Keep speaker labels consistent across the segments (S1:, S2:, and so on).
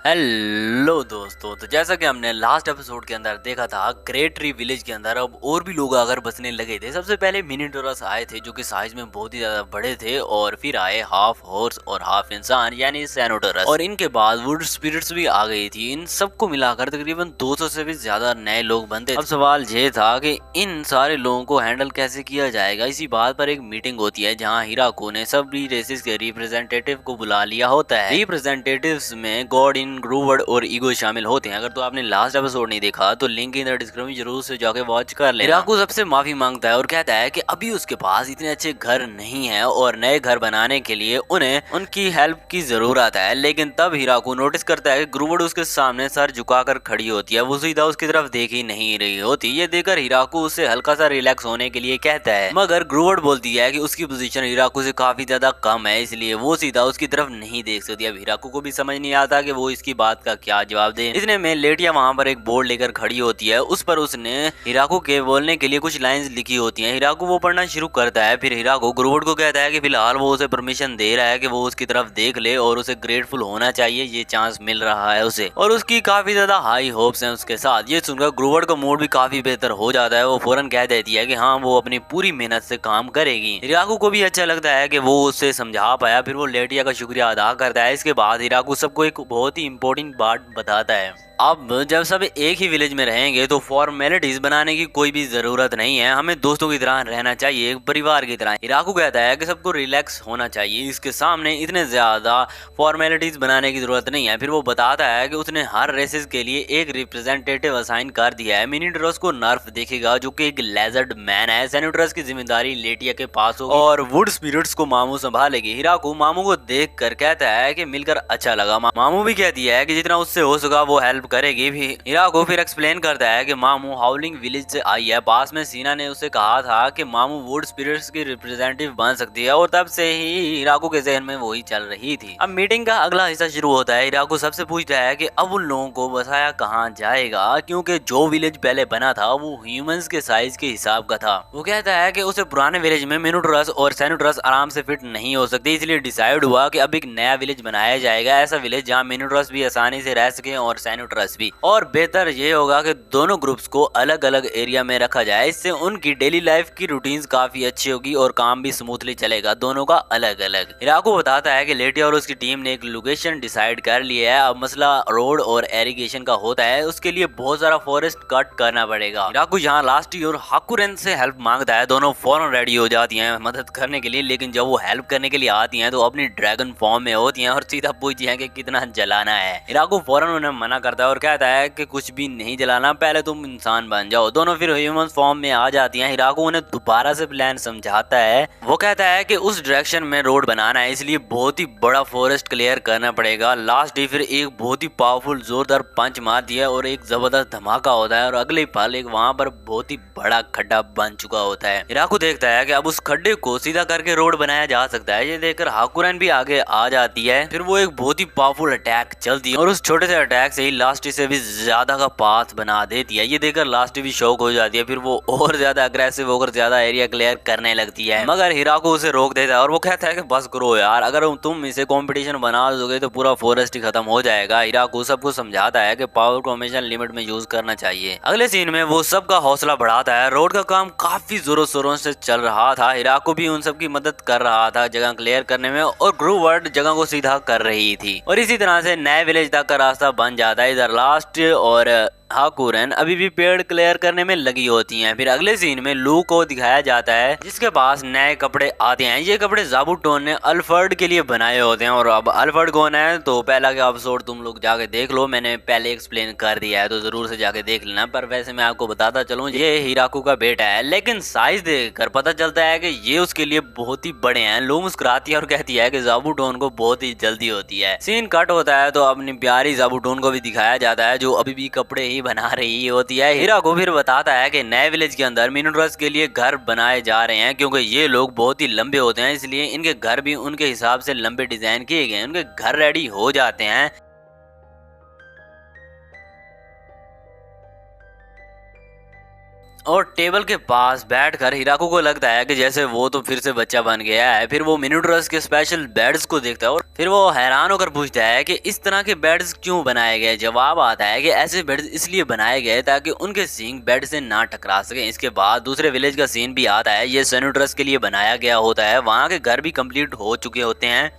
S1: Hello दोस्तों, तो जैसा कि हमने लास्ट एपिसोड के अंदर देखा था, ग्रेट ट्री विलेज के अंदर अब और भी लोग आकर बसने लगे थे। सबसे पहले मिनीटोरस आए थे जो कि साइज में बहुत ही ज्यादा बड़े थे, और फिर आए हाफ हॉर्स और हाफ इंसान यानी सैनोटोरस, और इनके बाद वुड स्पिरिट्स भी आ गई थी। इन सबको मिलाकर तकरीबन 200 से भी ज्यादा नए लोग बनते थे। अब सवाल ये था कि इन सारे लोगों को हैंडल कैसे किया जाएगा। इसी बात पर एक मीटिंग होती है जहाँ हिराको ने सभी रेसेस के रिप्रेजेंटेटिव को बुला लिया होता है। रिप्रेजेंटेटिव्स में गॉड इन ग्रूवर्ड और ईगो शामिल होते हैं। अगर तो आपने लास्ट एपिसोड नहीं देखा तो लिंक इन द डिस्क्रिप्शन जरूर से जाके वॉच कर लेना। हिराको सबसे माफी मांगता है और कहता है कि अभी उसके पास इतने अच्छे घर नहीं है और नए घर बनाने के लिए उन्हें उनकी हेल्प की जरूरत है। लेकिन तब हिराको नोटिस करता है कि ग्रूवर्ड उसके सामने सर झुकाकर खड़ी होती है। वो सीधा उसकी तरफ देख ही नहीं रही होती। ये देखकर हिराको उससे हल्का सा रिलैक्स होने के लिए कहता है, मगर ग्रूवर्ड बोलती है कि उसकी पोजीशन हिराको से काफी ज्यादा कम है, इसलिए वो सीधा उसकी तरफ नहीं देख सकती। अब हिराको को भी समझ नहीं आता कि वो इसकी बात का क्या जवाब दे। इतने में लेटिया वहाँ पर एक बोर्ड लेकर खड़ी होती है। उस पर उसने हिराको के बोलने के लिए कुछ लाइंस लिखी होती हैं। हिराको वो पढ़ना शुरू करता है। फिर हिराको ग्रूवर्ड को कहता है कि फिलहाल वो उसे परमिशन दे रहा है कि वो उसकी तरफ देख ले और उसे ग्रेटफुल होना चाहिए, ये चांस मिल रहा है उसे, और उसकी काफी ज्यादा हाई होप्स हैं उसके साथ। ये सुनकर ग्रूवर्ड का मूड भी काफी बेहतर हो जाता है। वो फौरन कह देती है कि हाँ, वो अपनी पूरी मेहनत से काम करेगी। हिराको को भी अच्छा लगता है कि वो उससे समझा पाया। फिर वो लेटिया का शुक्रिया अदा करता है। इसके बाद हिराको सबको एक बहुत ही इंपॉर्टेंट बात बताता है। अब जब सब एक ही विलेज में रहेंगे तो फॉर्मेलिटीज बनाने की कोई भी जरूरत नहीं है। हमें दोस्तों की तरह रहना चाहिए, एक परिवार की तरह। हिराको कहता है कि सबको रिलैक्स होना चाहिए, इसके सामने इतने ज्यादा फॉर्मेलिटीज बनाने की जरूरत नहीं है। फिर वो बताता है कि उसने हर रेसेस के लिए एक रिप्रेजेंटेटिव असाइन कर दिया है। मिनीटोरस को नर्फ देखेगा जो कि एक लेजर्ड मैन है। सैनोटोरस की जिम्मेदारी लेटिया के पास होगी और वुड स्पिरिट्स को मामू संभालेगी। हिराको मामू को देख कर कहता है कि मिलकर अच्छा लगा। मामू भी कहती है कि जितना उससे हो सका वो हेल्प करेगी भी। हिराको फिर एक्सप्लेन करता है कि मामू हाउलिंग विलेज से आई है। पास में सीना ने उसे कहा था कि मामू वुड स्पिरिट्स की रिप्रेजेंटेटिव बन सकती है, और तब से ही हिराको के जहन में वही चल रही थी। अब मीटिंग का अगला हिस्सा शुरू होता है। हिराको सबसे पूछता है कि अब उन लोगों को बसाया कहाँ जाएगा, क्योंकि जो विलेज पहले बना था वो ह्यूमंस के साइज के हिसाब का था। वो कहता है कि उसे पुराने विलेज में मिनोटोरस और सैनोटोरस आराम से फिट नहीं हो सकती, इसलिए डिसाइड हुआ कि अब एक नया विलेज बनाया जाएगा। ऐसा विलेज जहाँ मिनोटोरस भी आसानी से रह सके और सैनोटोरस भी। और बेहतर ये होगा कि दोनों ग्रुप्स को अलग अलग एरिया में रखा जाए। इससे उनकी डेली लाइफ की रूटीन्स काफी अच्छी होगी और काम भी स्मूथली चलेगा, दोनों का अलग अलग। हिराको बताता है कि लेटिया और उसकी टीम ने एक लोकेशन डिसाइड कर लिया है। अब मसला रोड और एरिगेशन का होता है, उसके लिए बहुत सारा फॉरेस्ट कट करना पड़ेगा। हिराको यहाँ लास्ट और हाकुरेन से हेल्प मांगता है। दोनों फौरन रेडी हो जाती हैं मदद करने के लिए, लेकिन जब वो हेल्प करने के लिए आती हैं तो अपनी ड्रैगन फॉर्म में होती हैं और सीधा पूछती हैं कि कितना जलाना है। हिराको फौरन उन्हें मना करता है और कहता है कि कुछ भी नहीं जलाना, पहले तुम इंसान बन जाओ। दोनों फिर ह्यूमन फॉर्म में आ जाती हैं। हिराको उन्हें दोबारा से प्लान समझाता है। वो कहता है कि उस डायरेक्शन में रोड बनाना है, इसलिए बहुत ही बड़ा फॉरेस्ट क्लियर करना पड़ेगा। लास्ट ही फिर एक बहुत ही पावरफुल जोरदार पंच मार दिया और एक जबरदस्त धमाका होता है, और अगले पल एक वहाँ पर बहुत ही बड़ा खड्डा बन चुका होता है। हिराको देखता है कि अब उस खड्डे को सीधा करके रोड बनाया जा सकता है। ये देखकर हाकुरेन भी आगे आ जाती है। फिर वो एक बहुत ही पावरफुल अटैक चलती है और उस छोटे से अटैक से ही लास्ट से भी ज्यादा का पाथ बना देती है। ये देखकर लास्ट भी शॉक हो जाती है। फिर वो और ज्यादा अग्रेसिव होकर ज्यादा एरिया क्लियर करने लगती है, मगर हिराको उसे रोक देता है और वो कहता है कि बस करो यार, अगर तुम इसे कंपटीशन बना दोगे तो पूरा फॉरेस्ट ही खत्म हो जाएगा। हिराको सबको समझाता है कि पावर को हमेशा लिमिट में यूज करना चाहिए। अगले सीन में वो सबका हौसला बढ़ाता है। रोड का काम काफी जोरों शोरों से चल रहा था। हिराको भी उन सबकी मदद कर रहा था जगह क्लियर करने में, और ग्रूवर्ड जगह को सीधा कर रही थी, और इसी तरह से नए विलेज तक का रास्ता बन जाता है। इधर लास्ट और हाकुरेन अभी भी पेड़ क्लियर करने में लगी होती हैं। फिर अगले सीन में लू को दिखाया जाता है जिसके पास नए कपड़े आते हैं। ये कपड़े ज़ाबुटोन ने अल्फर्ड के लिए बनाए होते हैं, और अब अल्फर्ड कौन है तो पहला का एपिसोड तुम लोग जाके देख लो, मैंने पहले एक्सप्लेन कर दिया है तो जरूर से जाके देख लेना। पर वैसे मैं आपको बताता चलूं, ये हिराको का बेटा है, लेकिन साइज देखकर पता चलता है कि ये उसके लिए बहुत ही बड़े हैं। लू मुस्कुराती है और कहती है कि ज़ाबुटोन को बहुत ही जल्दी होती है। सीन कट होता है तो अपनी प्यारी ज़ाबुटोन को भी दिखाया जाता है जो अभी भी कपड़े बना रही होती है। हिराको फिर बताता है कि नए विलेज के अंदर मिनोटोरस के लिए घर बनाए जा रहे हैं, क्योंकि ये लोग बहुत ही लंबे होते हैं, इसलिए इनके घर भी उनके हिसाब से लंबे डिजाइन किए गए। उनके घर रेडी हो जाते हैं। और टेबल के पास बैठकर हिराको को लगता है कि जैसे वो तो फिर से बच्चा बन गया है। फिर वो मिनोटोरस के स्पेशल बेड्स को देखता है और फिर वो हैरान होकर पूछता है कि इस तरह के बेड्स क्यों बनाए गए। जवाब आता है कि ऐसे बेड्स इसलिए बनाए गए ताकि उनके सींग बेड से ना टकरा सके। इसके बाद दूसरे विलेज का सीन भी आता है। ये सेनुट्रस के लिए बनाया गया होता है। वहाँ के घर भी कंप्लीट हो चुके होते हैं।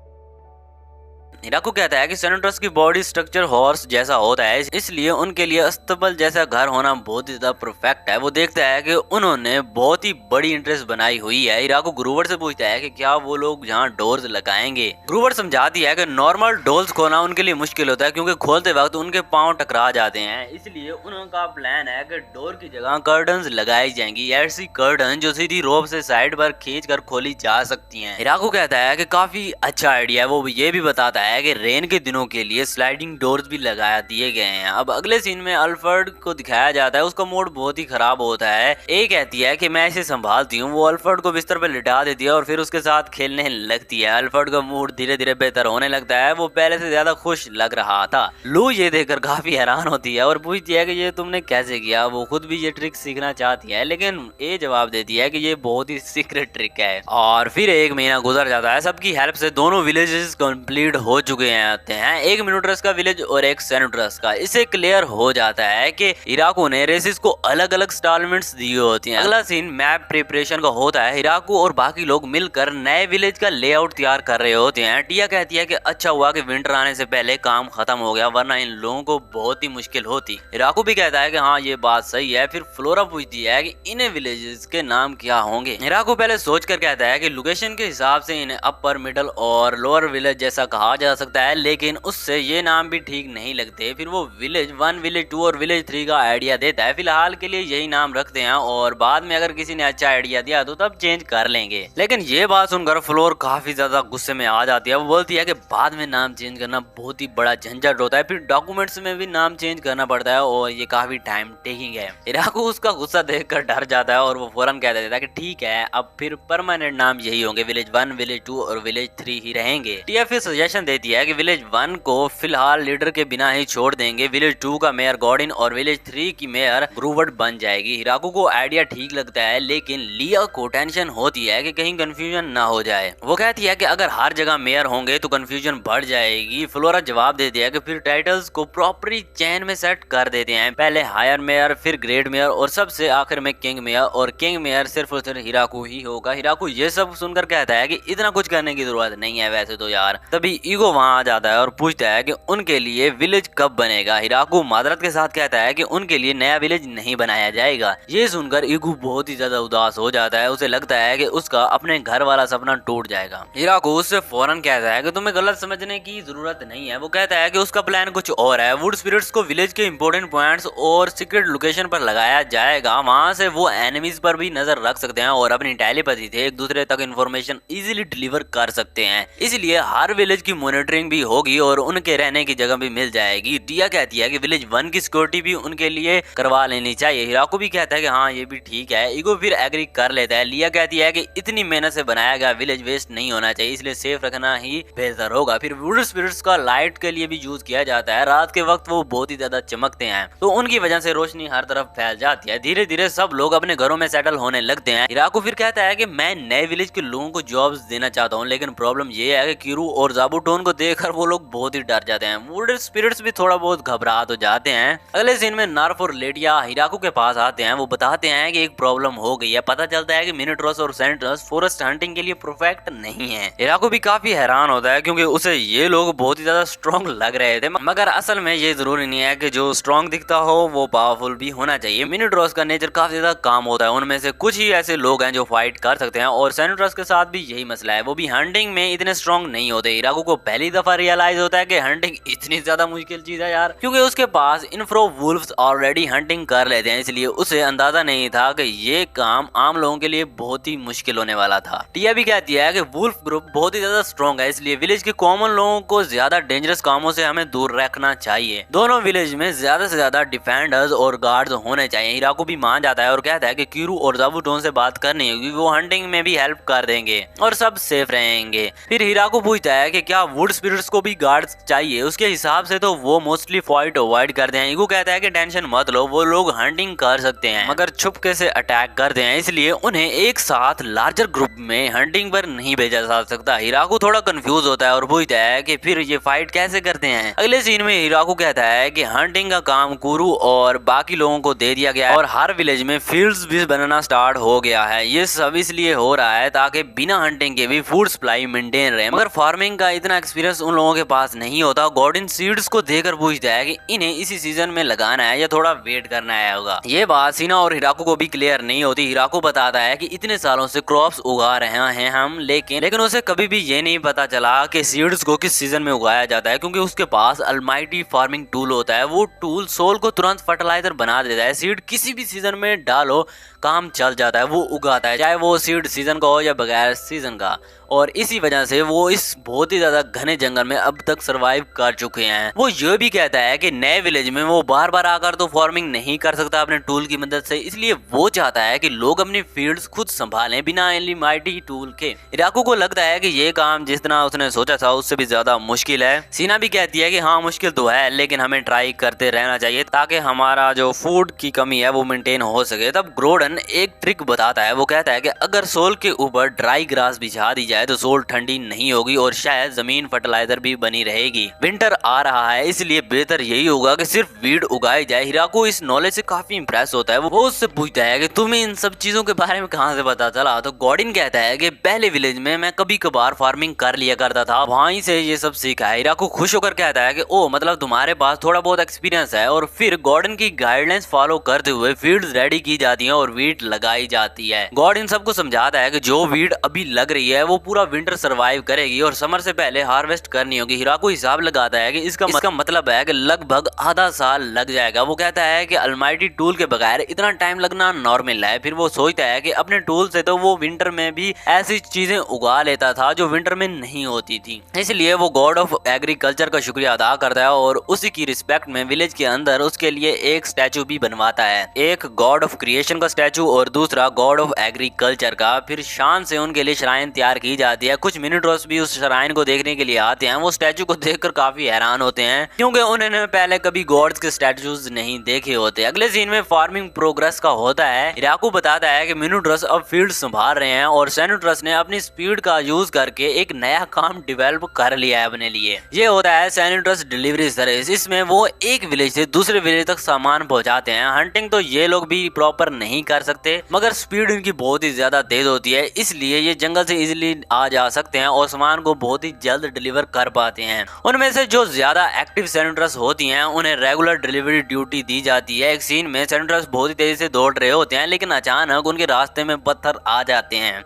S1: हिराको कहता है कि सेनुट्रस की बॉडी स्ट्रक्चर हॉर्स जैसा होता है, इसलिए उनके लिए अस्तबल जैसा घर होना बहुत ही ज्यादा परफेक्ट है। वो देखता है कि उन्होंने बहुत ही बड़ी इंटरेस्ट बनाई हुई है। हिराको ग्रूवर से पूछता है कि क्या वो लोग यहाँ डोर्स लगाएंगे। ग्रूवर समझाती है कि नॉर्मल डोर्स खोलना उनके लिए मुश्किल होता है क्योंकि खोलते वक्त उनके पाँव टकरा जाते हैं, इसलिए उनका प्लान है कि डोर की जगह कर्टन्स लगाई जाएंगी, ऐसी कर्टन जो सीधी रोप से साइड पर खींच कर खोली जा सकती है। हिराको कहता है कि काफी अच्छा आइडिया है। वो ये भी बताता है कि रेन के दिनों के लिए स्लाइडिंग डोर्स भी लगा दिए गए हैं। अब अगले सीन में अल्फ्रेड को दिखाया जाता है। उसका मूड बहुत ही खराब होता है। ए कहती है कि मैं इसे संभालती हूँ। वो अल्फ्रेड को बिस्तर पर लिटा देती है और फिर उसके साथ खेलने लगती है। अल्फ्रेड का मूड धीरे धीरे बेहतर होने लगता है। वो पहले से ज्यादा खुश लग रहा था। लू ये देखकर काफी हैरान होती है और पूछती है कि ये तुमने कैसे किया। वो खुद भी ये ट्रिक सीखना चाहती है, लेकिन ए जवाब देती है कि ये बहुत ही सीक्रेट ट्रिक है। और फिर एक महीना गुजर जाता है। सबकी हेल्प से दोनों विलेजेस कंप्लीट हो चुके हैं। एक मिनोटोरस का विलेज और एक सेनुट्रस का। इससे क्लियर हो जाता है कि हिराको ने रेसिस को अलग अलग इंस्टॉलमेंट्स दी होती हैं। अगला सीन मैप प्रिपरेशन का होता है। हिराको और बाकी लोग मिलकर नए विलेज का लेआउट तैयार कर रहे होते हैं। टिया कहती है कि अच्छा हुआ कि विंटर आने से पहले काम खत्म हो गया, वरना इन लोगों को बहुत ही मुश्किल होती। हिराको भी कहता है कि हाँ ये बात सही है। फिर फ्लोरा पूछती है कि इन विलेजेस के नाम क्या होंगे। हिराको पहले सोचकर कहता है कि लोकेशन के हिसाब से इन्हें अपर, मिडल और लोअर विलेज जैसा कहा जा सकता है, लेकिन उससे ये नाम भी ठीक नहीं लगते। फिर वो विलेज 1, विलेज 2 और विलेज 3 का आइडिया देता है। फिलहाल के लिए यही नाम रखते हैं और बाद में अगर किसी ने अच्छा आइडिया दिया तो तब चेंज कर लेंगे। लेकिन ये बात सुनकर फ्लोर काफी ज्यादा गुस्से में आ जाती है। वो बोलती है कि बाद में नाम चेंज करना बहुत ही बड़ा झंझट होता है, फिर डॉक्यूमेंट्स में भी नाम चेंज करना पड़ता है और ये काफी टाइम टेकिंग है। हिराको उसका गुस्सा देखकर डर जाता है और वो फौरन कह देता है कि ठीक है, अब फिर परमानेंट नाम यही होंगे, विलेज 1, विलेज 2 और विलेज 3 ही रहेंगे। टिया फिर सजेशन देती है कि विलेज 1 को फिलहाल लीडर के बिना ही छोड़ देंगे, विलेज 2 का मेयर गॉर्डिन और विलेज 3 की मेयर ग्रूवर्ड बन जाएगी। हिराको को आइडिया ठीक लगता है, लेकिन लिया को टेंशन होती है कि कहीं कंफ्यूजन ना हो जाए। वो कहती है कि अगर हर जगह मेयर होंगे तो कंफ्यूजन बढ़ जाएगी। फ्लोरा जवाब देती है कि फिर टाइटल्स को प्रॉपरली चेन में सेट कर देते हैं, पहले हायर मेयर, फिर ग्रेड मेयर और सबसे आखिर में किंग मेयर, और किंग मेयर सिर्फ और सिर्फ हिराको ही होगा। हिराको ये सब सुनकर कहता है कि इतना कुछ करने की जरूरत नहीं है वैसे तो यार। तभी ईगो वहां आ जाता है और पूछता है कि उनके लिए विलेज कब बनेगा। हिराको मादरत के साथ कहता है कि उनके लिए नया विलेज नहीं बनाया जाएगा। ये सुनकर ईगो बहुत ही ज्यादा उदास हो जाता है। उसे लगता है कि उसका अपने घर वाला सपना टूट जाएगा। हिराको उससे फौरन कहता है कि तुम्हें गलत समझने की जरूरत नहीं है। वो कहता है कि उसका प्लान कुछ और है। वुड स्पिरिट्स को विलेज के इंपॉर्टेंट पॉइंट्स और सीक्रेट लोकेशन पर लगाया जाएगा। वहां से वो एनिमीज पर भी नजर रख सकते हैं और अपनी टेलीपैथी से एक दूसरे तक इंफॉर्मेशन इजीली डिलीवर कर सकते हैं। इसलिए हर विलेज की मॉनिटरिंग भी होगी और उनके रहने की जगह भी मिल जाएगी। टिया कहती है कि विलेज 1 की सिक्योरिटी भी उनके लिए करवा लेनी चाहिए। हिराको भी कहता है कि हाँ ये भी ठीक है। ईगो फिर एग्री कर लेता है। लिया कहती है कि इतनी मेहनत से बनाया गया विलेज वेस्ट नहीं होना चाहिए, इसलिए सेफ रखना ही बेहतर होगा। फिर वुड स्पिरिट्स का लाइट के लिए भी यूज किया जाता है। रात के वक्त वो बहुत ही ज्यादा चमकते हैं तो उनकी वजह से रोशनी हर तरफ फैल जाती है। धीरे धीरे सब लोग अपने घरों में सेटल होने लगते हैं। हिराको फिर कहता है कि मैं नए विलेज के लोगों को जॉब्स देना चाहता हूँ, लेकिन प्रॉब्लम ये है कि किरू और जाबुटोन को देखकर वो लोग बहुत ही डर जाते हैं। वुड स्पिरिट्स भी थोड़ा बहुत घबरा तो जाते हैं। अगले सीन में नार्फ और लेटिया हिराको के पास आते हैं। वो बताते हैं कि एक प्रॉब्लम हो गई है। पता चलता है कि मिनोटोरस और सेंटर्स फॉरेस्ट हंटिंग के लिए परफेक्ट नहीं है। हिराको भी काफी हैरान होता है क्योंकि उसे ये लोग बहुत ही ज्यादा स्ट्रॉन्ग लग रहे थे, मगर असल में ये जरूरी नहीं है कि जो स्ट्रॉन्ग दिखता हो वो पावरफुल भी होना चाहिए। मिनोटोरस का नेचर काफी ज्यादा काम होता है। उनमें से कुछ ही ऐसे लोग हैं जो फाइट कर सकते हैं और सेंटर्स के साथ भी यही मसला है, वो भी हंटिंग में इतने स्ट्रॉन्ग नहीं होते। हिराको को पहली दफा रियलाइज होता है कि हंटिंग इतनी ज्यादा मुश्किल चीज है यार, क्योंकि उसके पास इन्फ्रो वुल्फ्स ऑलरेडी हंटिंग कर लेते हैं, इसलिए उसे अंदाजा नहीं था कि ये काम आम लोगों के लिए बहुत ही मुश्किल होने वाला था। टिया भी कहती है कि वुल्फ ग्रुप बहुत ही ज्यादा स्ट्रॉन्ग है, इसलिए विलेज के कॉमन लोगों को ज्यादा डेंजरस कामों से हमें दूर रखना चाहिए। दोनों विलेज में ज्यादा से ज्यादा डिफेंडर्स और गार्ड्स होने चाहिए। हिराको भी मान जाता है और कहता है कि किरू और जाबुटोन से बात करनी होगी, वो हंटिंग में भी हेल्प कर देंगे और सब सेफ रहेंगे। फिर हिराको पूछता है कि क्या वुड स्पिरिट्स को भी गार्ड्स चाहिए, उसके हिसाब से तो वो मोस्टली फाइट अवॉइड करते हैं। ईगो कहता है कि टेंशन मत लो, वो लोग हंटिंग कर सकते हैं मगर छुपके से अटैक करते हैं, इसलिए उन्हें एक साथ लार्जर ग्रुप में हंटिंग पर नहीं भेजा जा सकता। हिराकू थोड़ा कंफ्यूज होता है और पूछता है कि फिर ये फाइट कैसे करते हैं। अगले सीन में हिराकू कहता है कि हंटिंग का काम कुरू और बाकी लोगों को दे दिया गया है और हर विलेज में फील्ड्स भी बनना स्टार्ट हो गया है। ये सब इसलिए हो रहा है ताकि बिना हंटिंग के भी फूड सप्लाई मेंटेन रहे, मगर फार्मिंग का इतना एक्सपीरियंस उन लोगों के पास नहीं होता। गॉर्डन सीड्स को देकर पूछता है कि इन्हें इसी सीजन में लगाना है या थोड़ा वेट करना है होगा। ये बात सीना और हिराकू को भी क्लियर नहीं होती। हिराकू बताता है कि इतने सालों से क्रॉप्स उगा रहे हैं हम, लेकिन उसे कभी भी ये नहीं पता चला कि सीड्स को किस सीजन में उगाया जाता है, क्योंकि उसके पास अलमाइटी फार्मिंग टूल होता है। वो टूल सोल को तुरंत फर्टिलाइजर बना देता है। सीड किसी भी सीजन में डालो काम चल जाता है, वो उगाता है, चाहे वो सीड सीजन का हो या बगैर सीजन का। और इसी वजह से वो इस बहुत ही ज्यादा घने जंगल में अब तक सरवाइव कर चुके हैं। वो ये भी कहता है कि नए विलेज में वो बार बार आकर तो फार्मिंग नहीं कर सकता अपने टूल की मदद से, इसलिए वो चाहता है कि लोग अपनी फील्ड्स खुद संभालें बिना एलिमाइटी टूल के। हिराकू को लगता है कि ये काम जितना उसने सोचा था उससे भी ज्यादा मुश्किल है। सीना भी कहती है कि हाँ मुश्किल तो है, लेकिन हमें ट्राई करते रहना चाहिए ताकि हमारा जो फूड की कमी है वो मेंटेन हो सके। तब ग्रोडन एक ट्रिक बताता है। वो कहता है कि अगर सोल के ऊपर ड्राई ग्रास बिछा दी जाए तो सोल ठंडी नहीं होगी और शायद जमीन फर्टिलाइजर भी बनी रहेगी। विंटर आ रहा है, इसलिए बेहतर यही होगा कि सिर्फ वीड उगाई जाए। हिराकू इस नॉलेज से काफी इंप्रेस होता है। वो उससे पूछता है कि तुम्हें इन सब चीजों के बारे में कहां से पता चला। तो गॉर्डन कहता है कि पहले विलेज में मैं कभी कभार फार्मिंग कर लिया करता था, वहीं से ये सब सीखा है। हिराकू खुश होकर कहता है कि ओ मतलब तुम्हारे पास थोड़ा बहुत एक्सपीरियंस है। और फिर गॉर्डन की गाइडलाइंस फॉलो करते हुए फील्ड्स रेडी की जाती हैं और वीड लगाई जाती है। गॉर्डन सबको समझाता है कि जो वीड अभी लग रही है वो पूरा विंटर सरवाइव करेगी और समर से पहले हार्वेस्ट करनी होगी। हिराकू हिसाब लगाता है कि इसका मतलब है कि लगभग आधा साल लग जाएगा। वो कहता है कि अलमाइटी टूल के बगैर इतना टाइम लगना नॉर्मल है। फिर वो सोचता है कि अपने टूल से तो वो विंटर में भी ऐसी चीजें उगा लेता था जो विंटर में नहीं होती थी, इसलिए वो गॉड ऑफ एग्रीकल्चर का शुक्रिया अदा करता है और उसी की रिस्पेक्ट में विलेज के अंदर उसके लिए एक स्टैचू भी बनवाता है, एक गॉड ऑफ क्रिएशन का स्टैचू और दूसरा गॉड ऑफ एग्रीकल्चर का। फिर शान से उनके लिए श्राइन तैयार की जाती है। कुछ मिनटर्स भी उस श्राइन को देखने के लिए आते हैं। वो स्टैचू को देखकर काफी हैरान होते हैं क्योंकि उन्होंने पहले कभी गॉड्स के स्टैचूज नहीं देखे होते। अगले सीन में फार्मिंग प्रोग्रेस का होता है। हिराकू बताता है कि मिनोट्रस अब फील्ड संभाल रहे हैं और सेनोट्रस ने अपनी स्पीड का यूज करके एक नया काम डेवलप कर लिया है अपने लिए। ये होता है सेनोट्रस डिलीवरी सर्विस। इसमें वो एक विलेज से दूसरे विलेज तक सामान पहुंचाते हैं। हंटिंग तो ये लोग भी प्रॉपर नहीं कर सकते, मगर स्पीड इनकी बहुत ही ज्यादा तेज होती है, इसलिए ये जंगल से इजीली आ जा सकते हैं और सामान को बहुत ही जल्द डिलीवर कर पाते हैं। उनमें से जो ज्यादा एक्टिव सेनोट्रस होती हैं उन्हें रेगुलर डिलीवरी ड्यूटी दी जाती है। एक सीन में सेनोट्रस बहुत ही तेजी से दौड़ रहे होते हैं, लेकिन अचानक उनके रास्ते में पत्थर आ जाते हैं।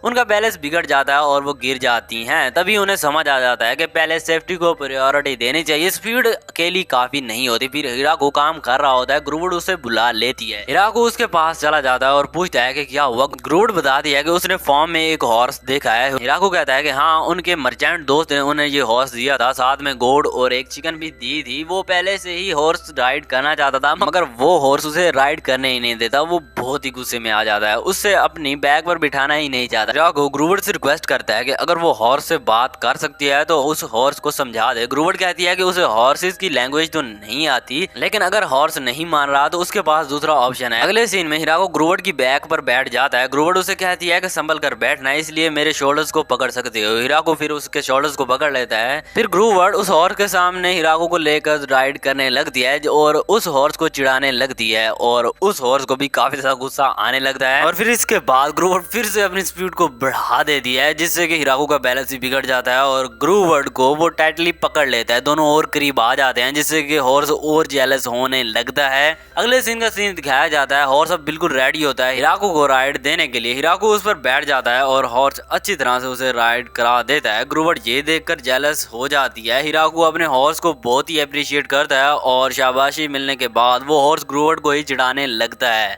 S1: उनका बैलेंस बिगड़ जाता है और वो गिर जाती हैं। तभी उन्हें समझ आ जाता है कि पहले सेफ्टी को प्रायोरिटी देनी चाहिए। स्पीड अकेली काफी नहीं होती। फिर हिराकू काम कर रहा होता है, ग्रूवुड उसे बुला लेती है। हिराकू उसके पास चला जाता है और पूछता है कि क्या हुआ। ग्रूवुड बताती है कि उसने फॉर्म में एक हॉर्स देखा है। हिराकू कहता है कि हाँ, उनके मर्चेंट दोस्त ने उन्हें ये हॉर्स दिया था, साथ में गोड और एक चिकन भी दी थी। वो पहले से ही हॉर्स राइड करना चाहता था, मगर वो हॉर्स उसे राइड करने ही नहीं देता। वो बहुत ही गुस्से में आ जाता है, उससे अपनी बैग पर बिठाना ही नहीं चाहता। जाको ग्रूवुड से रिक्वेस्ट करता है कि अगर वो हॉर्स से बात कर सकती है तो उस हॉर्स को समझा दे। ग्रूवुड कहती है कि उसे हॉर्सेस की लैंग्वेज तो नहीं आती, लेकिन अगर हॉर्स नहीं मान रहा तो उसके पास दूसरा ऑप्शन है। अगले सीन में हिराको ग्रूवुड की बैक पर बैठ जाता है। ग्रूवुड उसे कहती है कि संभल कर बैठना है, इसलिए मेरे शोल्डर्स को पकड़ सकते हो। हिराको फिर उसके शोल्डर्स को पकड़ लेता है। फिर ग्रूवुड उस हॉर्स के सामने हिराको को लेकर राइड करने लगती है और उस हॉर्स को चिढ़ाने लगती है और उस हॉर्स को भी काफी ज्यादा गुस्सा आने लगता है। और फिर इसके बाद ग्रूवुड फिर से अपनी स्पीड को बढ़ा देती है, जिससे कि हिराको का बैलेंस ही बिगड़ जाता है और ग्रूवुड को वो टाइटली पकड़ लेता है। दोनों और करीब आ जाते हैं, जिससे कि हॉर्स और जेलस होने लगता है। अगले सीन का सीन दिखाया जाता है। हॉर्स अब बिल्कुल रेडी होता है हिराको को राइड देने के लिए। हिराको उस पर बैठ जाता है और हॉर्स अच्छी तरह से उसे राइड करा देता है। ग्रूवुड ये देखकर जेलस हो जाती है। हिराको अपने हॉर्स को बहुत ही अप्रिशिएट करता है और शाबाशी मिलने के बाद वो हॉर्स ग्रूवुड को ही चिढ़ाने लगता है।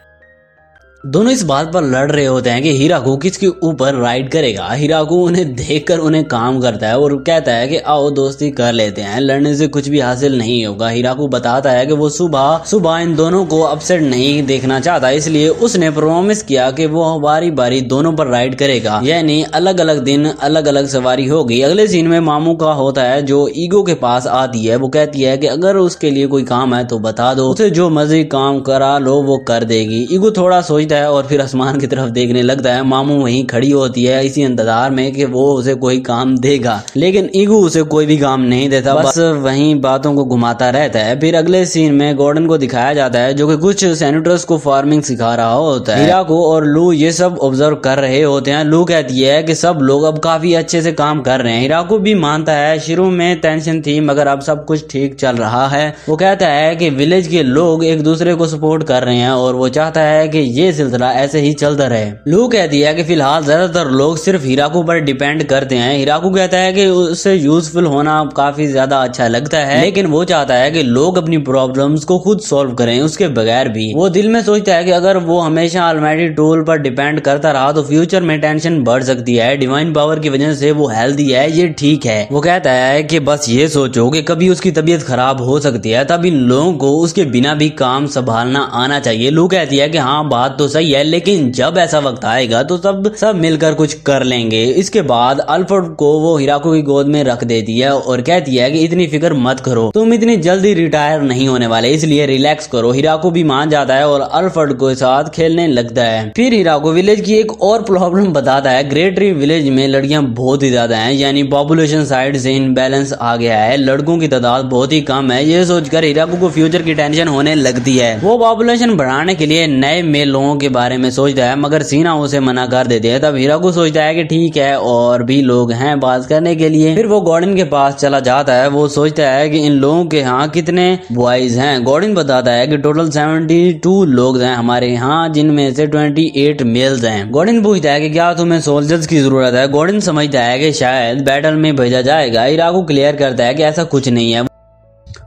S1: दोनों इस बात पर लड़ रहे होते हैं कि हिराकू किसके ऊपर राइड करेगा। हिराकू उन्हें देखकर उन्हें काम करता है और कहता है कि आओ दोस्ती कर लेते हैं, लड़ने से कुछ भी हासिल नहीं होगा। हिराकू बताता है कि वो सुबह इन दोनों को अपसेट नहीं देखना चाहता, इसलिए उसने प्रॉमिस किया कि वो बारी बारी दोनों पर राइड करेगा, यानी अलग अलग दिन अलग अलग सवारी होगी। अगले सीन में मामू का होता है जो ईगो के पास आती है। वो कहती है कि अगर उसके लिए कोई काम है तो बता दो, उसे जो मर्जी काम करा लो वो कर देगी। ईगो थोड़ा सोचता है और फिर आसमान की तरफ देखने लगता है। मामू वहीं खड़ी होती है इसी इंतजार में कि वो उसे कोई काम देगा, लेकिन ईगो उसे कोई भी काम नहीं देता, बस वहीं बातों को घुमाता रहता है। फिर अगले सीन में गॉर्डन को दिखाया जाता है जो कि कुछ सेनेटर्स को फार्मिंग सिखा रहा होता है। हिराको और लू ये सब ऑब्जर्व कर रहे होते हैं। लू कहती है कि सब लोग अब काफी अच्छे से काम कर रहे हैं। हिराको भी मानता है शुरू में टेंशन थी मगर अब सब कुछ ठीक चल रहा है। वो कहता है कि विलेज के लोग एक दूसरे को सपोर्ट कर रहे हैं और वो चाहता है कि ये सिलसिला ऐसे ही चलता रहे। लू कहती है कि फिलहाल ज्यादातर लोग सिर्फ हिराकू पर डिपेंड करते हैं। हिराकू कहता है कि उससे यूजफुल होना काफी ज्यादा अच्छा लगता है, लेकिन वो चाहता है कि लोग अपनी प्रॉब्लम्स को खुद सॉल्व करें उसके बगैर भी। वो दिल में सोचता है कि अगर वो हमेशा ऑलमाइटी टूल पर डिपेंड करता रहा तो फ्यूचर में टेंशन बढ़ सकती है। डिवाइन पावर की वजह से वो हेल्दी है, ये ठीक है। वो कहता है कि बस ये सोचो कि कभी उसकी तबीयत खराब हो सकती है, तब इन लोगों को उसके बिना भी काम संभालना आना चाहिए। लू कहती है कि हाँ बात तो सही है, लेकिन जब ऐसा वक्त आएगा तो सब मिलकर कुछ कर लेंगे। इसके बाद अल्फ्रेड को वो हिराको की गोद में रख देती है और कहती है कि इतनी फिक्र मत करो, तुम इतनी जल्दी रिटायर नहीं होने वाले, इसलिए रिलैक्स करो। हिराको भी मान जाता है और अल्फ्रेड के साथ खेलने लगता है। फिर हिराको विलेज की एक और प्रॉब्लम बताता है। ग्रेट ट्री विलेज में लड़कियां बहुत ही ज्यादा हैं, यानी पॉपुलेशन साइड से इनबैलेंस आ गया है, लड़कों की तादाद बहुत ही कम है। ये सोचकर हिराको को फ्यूचर की टेंशन होने लगती है। वो पॉपुलेशन बढ़ाने के लिए नए मेल लोगों के बारे में सोचता है मगर सीना उसे मना कर देते हैं। तब हिराको सोचता है कि ठीक है और भी लोग हैं बात करने के लिए। फिर वो गॉर्डन के पास चला जाता है। वो सोचता है कि इन लोगों के यहाँ कितने बॉयज हैं। गॉर्डन बताता है कि टोटल 72 लोग हैं हमारे यहाँ, जिनमें से 28 मेल्स हैं। गॉर्डन पूछता है कि क्या तुम्हें सोल्जर्स की जरूरत है। गॉर्डन समझता है कि शायद बैटल में भेजा जाएगा। हिराको क्लियर करता है कि ऐसा कुछ नहीं है।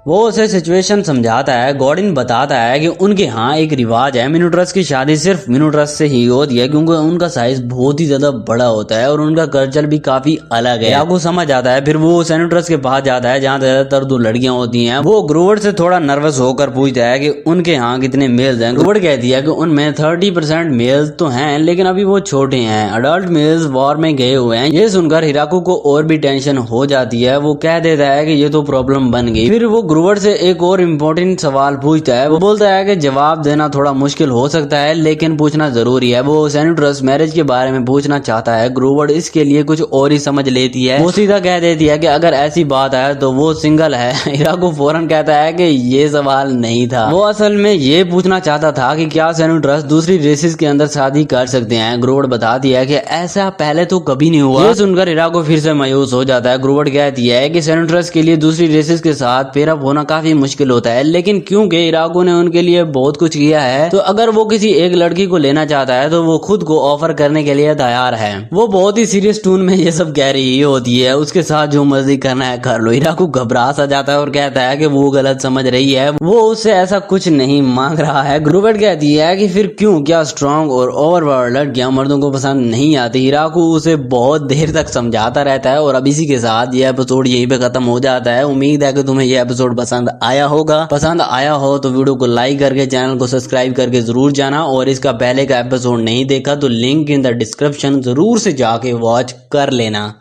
S1: वो उसे सिचुएशन समझाता है। गॉर्डन बताता है कि उनके यहाँ एक रिवाज है, मिनोटरस की शादी सिर्फ मिनोटरस से ही होती है क्योंकि उनका साइज बहुत ही ज्यादा बड़ा होता है और उनका कल्चर भी काफी अलग है। आपको समझ आता है। फिर वो सेनेटर्स के पास जाता है जहाँ ज्यादातर 2 लड़कियां होती हैं। वो ग्रोवर से थोड़ा नर्वस होकर पूछता है कि उनके यहाँ कितने मेल्स हैं। ग्रोवर कहती है कि उनमें 30% मेल्स तो हैं, लेकिन अभी वो छोटे हैं, अडल्ट मेल्स वॉर में गए हुए हैं। ये सुनकर हिराको को और भी टेंशन हो जाती है। वो कह देता है कि ये तो प्रॉब्लम बन गई। फिर वो ग्रोवर से एक और इम्पोर्टेंट सवाल पूछता है। वो बोलता है कि जवाब देना थोड़ा मुश्किल हो सकता है, लेकिन पूछना जरूरी है। वो सेनेटर्स मैरिज के बारे में पूछना चाहता है। ग्रोवर इसके लिए कुछ और ही समझ लेती है। वो सीधा कह देती है कि अगर ऐसी बात है तो वो सिंगल है। हिराको फौरन कहता है कि ये सवाल नहीं था, वो असल में ये पूछना चाहता था कि क्या सेनेटर्स दूसरी रेसेस के अंदर शादी कर सकते हैं। ग्रोवर बताती है कि ऐसा पहले तो कभी नहीं हुआ। ये सुनकर हिराको फिर से मायूस हो जाता है। ग्रोवर कहती है कि सेनेटर्स के लिए दूसरी रेसेस के साथ पेयरअप होना काफी मुश्किल होता है, लेकिन क्योंकि हिराको ने उनके लिए बहुत कुछ किया है तो अगर वो किसी एक लड़की को लेना चाहता है तो वो खुद को ऑफर करने के लिए तैयार है। वो बहुत ही सीरियस टोन में ये सब कह रही होती है। उसके साथ जो मर्जी करना है कर लो। हिराको घबरा सा जाता है और कहता है कि वो गलत समझ रही है, वो उससे ऐसा कुछ नहीं मांग रहा है। ग्रोवर कहती है कि फिर क्यों, क्या स्ट्रॉन्ग और ओवरपावर्ड लड़कियां मर्दों को पसंद नहीं आती। हिराको उसे बहुत देर तक समझाता रहता है और अब इसी के साथ ये एपिसोड यहीं पे खत्म हो जाता है। उम्मीद है कि तुम्हें ये एपिसोड पसंद आया होगा। पसंद आया हो तो वीडियो को लाइक करके चैनल को सब्सक्राइब करके जरूर जाना, और इसका पहले का एपिसोड नहीं देखा तो लिंक इन द डिस्क्रिप्शन जरूर से जाके वॉच कर लेना।